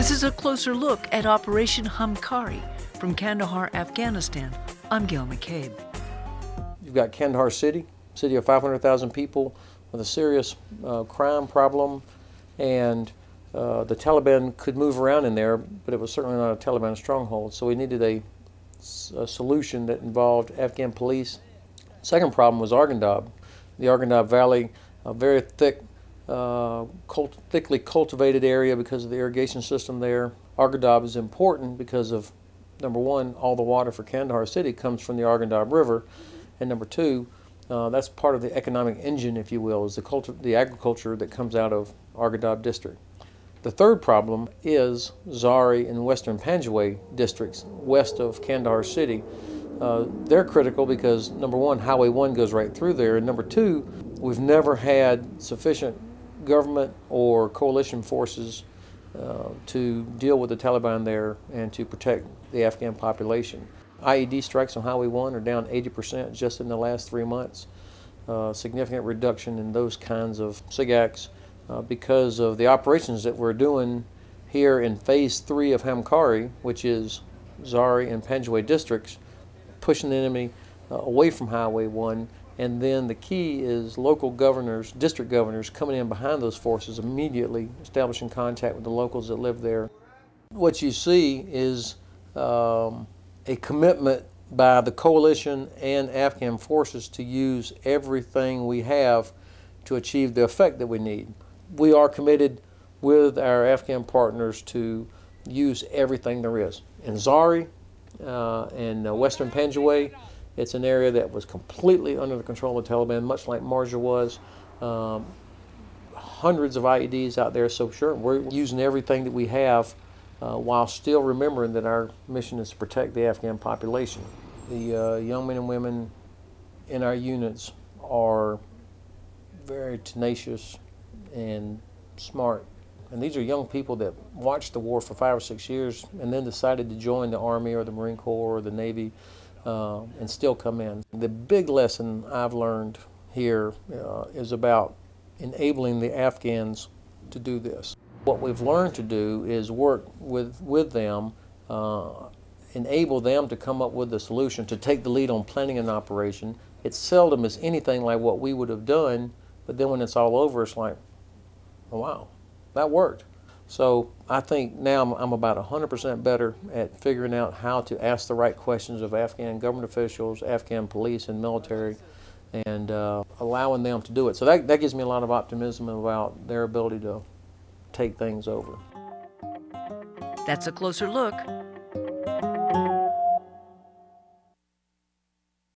This is a closer look at Operation Hamkari from Kandahar, Afghanistan. I'm Gail McCabe. You've got Kandahar city of 500,000 people with a serious crime problem, and the Taliban could move around in there, but it was certainly not a Taliban stronghold, so we needed a solution that involved Afghan police. Second problem was Arghandab. The Arghandab Valley, a very thickly cultivated area because of the irrigation system there. Arghandab is important because of, number one, all the water for Kandahar city comes from the Arghandab River, and number two, that's part of the economic engine, if you will, is the agriculture that comes out of Arghandab district. The third problem is Zari and Western Panjwai districts west of Kandahar city. They're critical because, number one, Highway 1 goes right through there, and number two, we've never had sufficient government or coalition forces to deal with the Taliban there and to protect the Afghan population. IED strikes on Highway 1 are down 80% just in the last 3 months. Significant reduction in those kinds of SIGACs because of the operations that we're doing here in Phase 3 of Hamkari, which is Zari and Panjwai districts, pushing the enemy away from Highway 1. And then the key is local governors, district governors, coming in behind those forces immediately, establishing contact with the locals that live there. What you see is a commitment by the coalition and Afghan forces to use everything we have to achieve the effect that we need. We are committed with our Afghan partners to use everything there is. In Zari and Western Panjwai, it's an area that was completely under the control of the Taliban, much like Marja was. Hundreds of IEDs out there, so sure, we're using everything that we have while still remembering that our mission is to protect the Afghan population. The young men and women in our units are very tenacious and smart. And these are young people that watched the war for 5 or 6 years and then decided to join the Army or the Marine Corps or the Navy and still come in. The big lesson I've learned here is about enabling the Afghans to do this. What we've learned to do is work with them, enable them to come up with a solution, to take the lead on planning an operation. It seldom is anything like what we would have done, but then when it's all over, it's like, oh, wow, that worked. So I think now I'm about 100% better at figuring out how to ask the right questions of Afghan government officials, Afghan police and military, and allowing them to do it. So that gives me a lot of optimism about their ability to take things over. That's a closer look